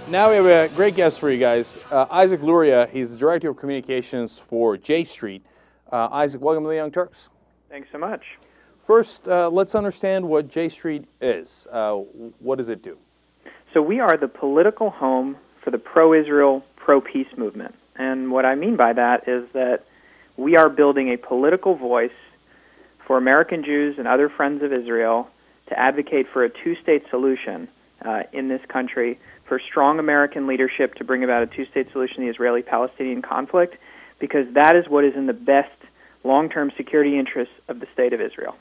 Now we have a great guest for you guys, Isaac Luria. He's the Director of Communications for J Street. Isaac, welcome to the Young Turks. Thanks so much. First, let's understand what J Street is. What does it do? So we are the political home for the pro-Israel, pro-peace movement. And what I mean by that is that we are building a political voice for American Jews and other friends of Israel to advocate for a two-state solution in this country, for strong American leadership to bring about a two-state solution to the Israeli-Palestinian conflict, because that is what is in the best long-term security interests of the State of Israel.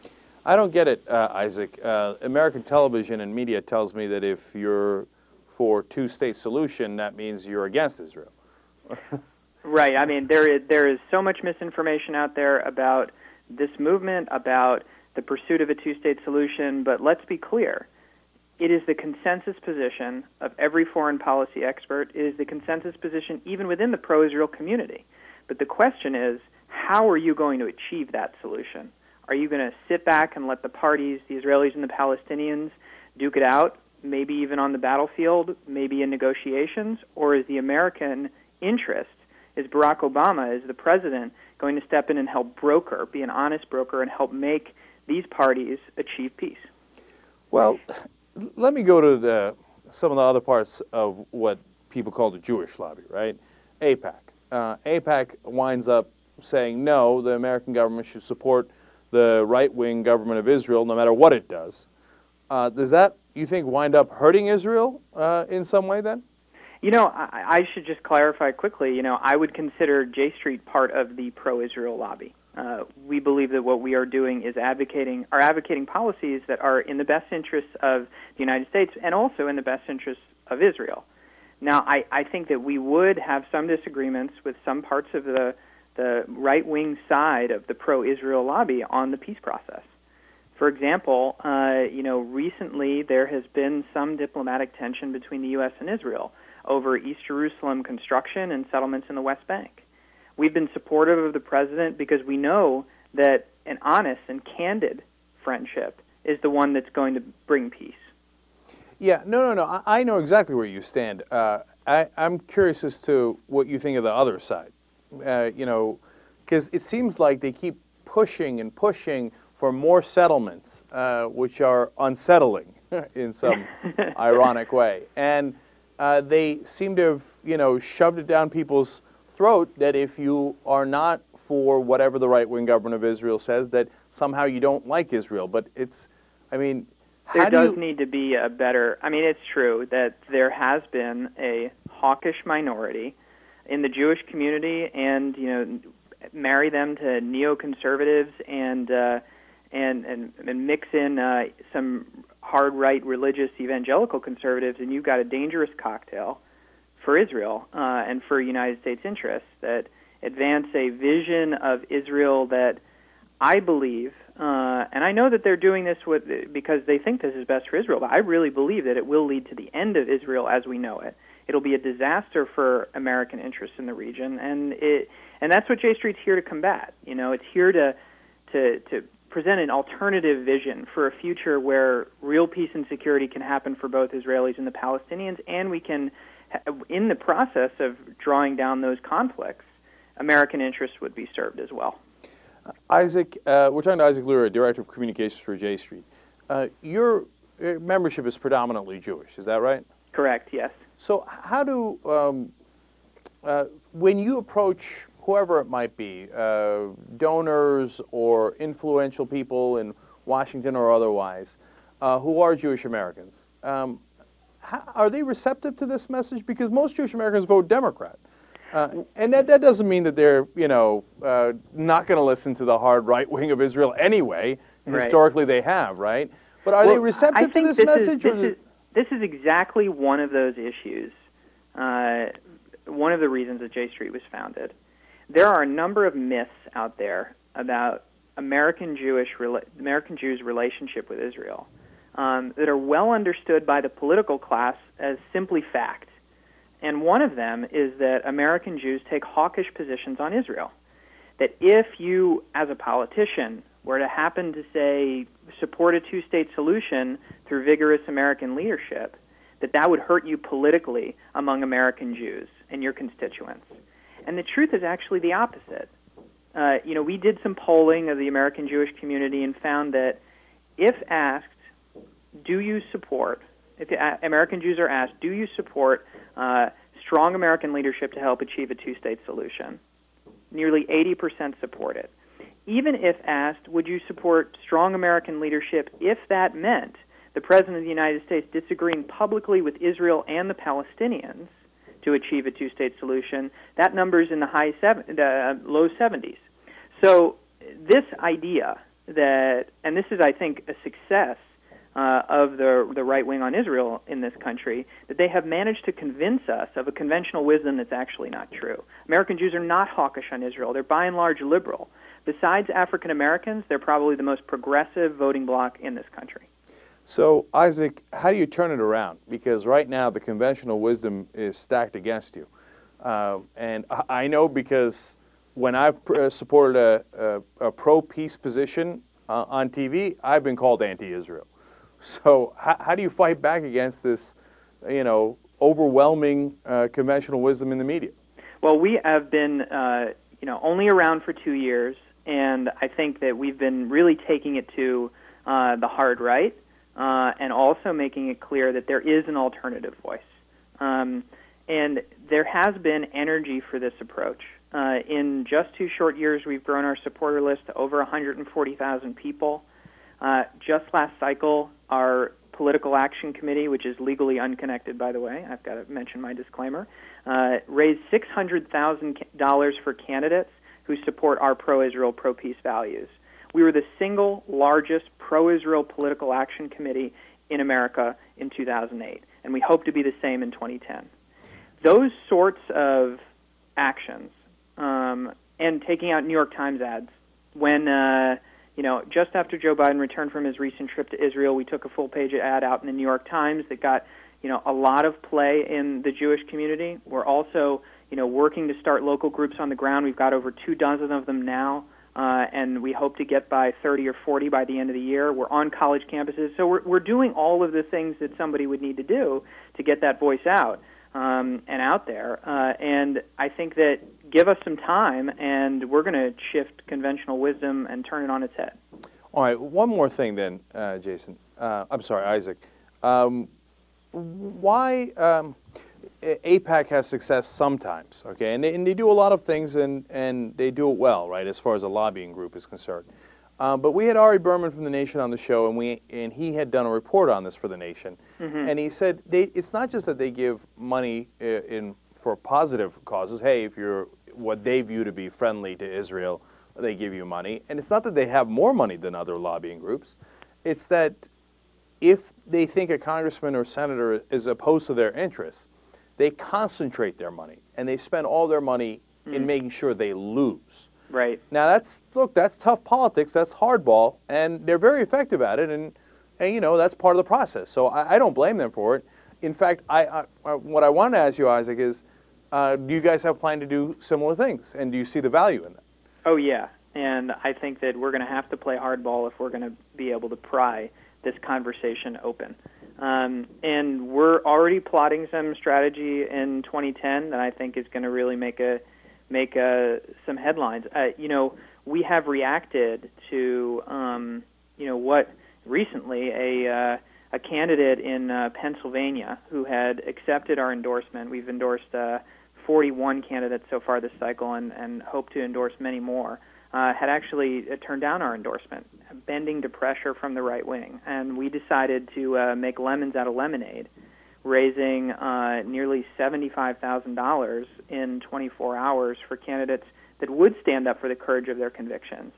I don't get it, Isaac. American television and media tells me that if you're for two-state solution, that means you're against Israel. Right. I mean, there is so much misinformation out there about this movement, about the pursuit of a two-state solution, but let's be clear. It is the consensus position of every foreign policy expert. It is the consensus position even within the pro-Israel community. But the question is, how are you going to achieve that solution? Are you going to sit back and let the parties, the Israelis and the Palestinians, duke it out, maybe even on the battlefield, maybe in negotiations? Or is the American interest, is Barack Obama, is the president, going to step in and help broker, be an honest broker, and help make these parties achieve peace? Well, let me go to some of the other parts of what people call the Jewish lobby, right? AIPAC. AIPAC winds up saying, no, the American government should support the right-wing government of Israel no matter what it does. Does that, you think, wind up hurting Israel in some way then? You know, I should just clarify quickly. You know, I would consider J Street part of the pro-Israel lobby. We believe that what we are doing is advocating policies that are in the best interests of the United States and also in the best interests of Israel. Now, I think that we would have some disagreements with some parts of the right-wing side of the pro-Israel lobby on the peace process. For example, recently there has been some diplomatic tension between the U.S. and Israel over East Jerusalem construction and settlements in the West Bank. We've been supportive of the president because we know that an honest and candid friendship is the one that's going to bring peace. Yeah, no. I know exactly where you stand. I'm curious as to what you think of the other side. Because it seems like they keep pushing and pushing for more settlements, which are unsettling in some ironic way. And they seem to have, shoved it down people's throat that if you are not for whatever the right-wing government of Israel says, that somehow you don't like Israel. But it's, there does need to be a better, it's true that there has been a hawkish minority in the Jewish community, and marry them to neoconservatives and mix in some hard right religious evangelical conservatives, and you've got a dangerous cocktail for Israel and for United States interests that advance a vision of Israel that I believe, and I know that they're doing this because they think this is best for Israel, but I really believe that it will lead to the end of Israel as we know it. It'll be a disaster for American interests in the region, and that's what J Street's here to combat. It's here to present an alternative vision for a future where real peace and security can happen for both Israelis and the Palestinians, and we can, in the process of drawing down those conflicts, American interests would be served as well. Isaac, we're talking to Isaac Luria, Director of Communications for J Street. Your membership is predominantly Jewish, is that right? Correct, yes. So how do, when you approach whoever it might be, donors or influential people in Washington or otherwise, who are Jewish Americans, are they receptive to this message? Because most Jewish Americans vote Democrat. And that doesn't mean that they're, not going to listen to the hard right wing of Israel anyway. Right. Historically, they have, right? But are they receptive to this message? This is exactly one of those issues, one of the reasons that J Street was founded. There are a number of myths out there about American Jews' relationship with Israel that are well understood by the political class as simply fact. And one of them is that American Jews take hawkish positions on Israel. That if you, as a politician, were to happen to, say, support a two-state solution through vigorous American leadership, that would hurt you politically among American Jews and your constituents. And the truth is actually the opposite. We did some polling of the American Jewish community and found that if asked, if American Jews are asked, do you support strong American leadership to help achieve a two-state solution? Nearly 80% support it. Even if asked, would you support strong American leadership if that meant the President of the United States disagreeing publicly with Israel and the Palestinians to achieve a two-state solution, that number's in the low 70s. So this idea that, and this is, I think, a success of the right wing on Israel in this country, that they have managed to convince us of a conventional wisdom that's actually not true. American Jews are not hawkish on Israel. They're by and large liberal. Besides African Americans, they're probably the most progressive voting bloc in this country. So, Isaac, how do you turn it around? Because right now the conventional wisdom is stacked against you. And I know because when I've supported a pro-peace position on TV, I've been called anti-Israel. So how do you fight back against this, overwhelming conventional wisdom in the media? Well, we have been, only around for 2 years, and I think that we've been really taking it to the hard right, and also making it clear that there is an alternative voice. And there has been energy for this approach. In just 2 short years, we've grown our supporter list to over 140,000 people. Just last cycle, our political action committee, which is legally unconnected, by the way, I've got to mention my disclaimer, raised $600,000 for candidates who support our pro-Israel, pro-peace values. We were the single largest pro-Israel political action committee in America in 2008, and we hope to be the same in 2010. Those sorts of actions, and taking out New York Times ads, when just after Joe Biden returned from his recent trip to Israel, we took a full-page ad out in the New York Times that got, a lot of play in the Jewish community. We're also, working to start local groups on the ground. We've got over 24 of them now, and we hope to get by 30 or 40 by the end of the year. We're on college campuses. So we're doing all of the things that somebody would need to do to get that voice out and out there. And I think that give us some time, and we're going to shift conventional wisdom and turn it on its head. All right, one more thing then, Isaac. Why AIPAC has success sometimes, okay? And they do a lot of things, and they do it well, right, as far as a lobbying group is concerned. But we had Ari Berman from The Nation on the show, and he had done a report on this for The Nation. Mm-hmm. And he said it's not just that they give money for positive causes. Hey, if you're what they view to be friendly to Israel, they give you money. And it's not that they have more money than other lobbying groups. It's that if they think a congressman or senator is opposed to their interests, they concentrate their money, and they spend all their money in making sure they lose. Right. Now, that's tough politics. That's hardball, and they're very effective at it, and that's part of the process. So I don't blame them for it. In fact, what I want to ask you, Isaac, is do you guys have a plan to do similar things, and do you see the value in that? Oh, yeah, and I think that we're going to have to play hardball if we're going to be able to pry this conversation open. And we're already plotting some strategy in 2010 that I think is going to really make some headlines. We have reacted to what recently a candidate in Pennsylvania who had accepted our endorsement. We've endorsed 41 candidates so far this cycle, and hope to endorse many more. Had actually turned down our endorsement, bending to pressure from the right wing. And we decided to make lemons out of lemonade, raising nearly $75,000 in 24 hours for candidates that would stand up for the courage of their convictions.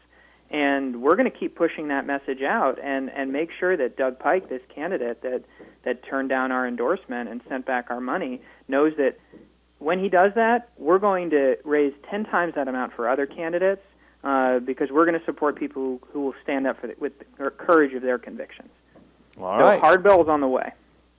And we're going to keep pushing that message out and make sure that Doug Pike, this candidate that turned down our endorsement and sent back our money, knows that when he does that, we're going to raise 10 times that amount for other candidates, because we're going to support people who will stand up with the courage of their convictions. All right. So hardball is on the way.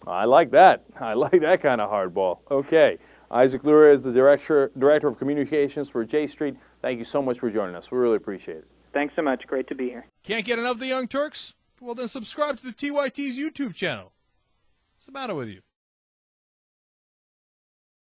I like that. I like that kind of hardball. Okay. Isaac Luria is the Director of Communications for J Street. Thank you so much for joining us. We really appreciate it. Thanks so much. Great to be here. Can't get enough of the Young Turks? Well, then subscribe to the TYT's YouTube channel. What's the matter with you?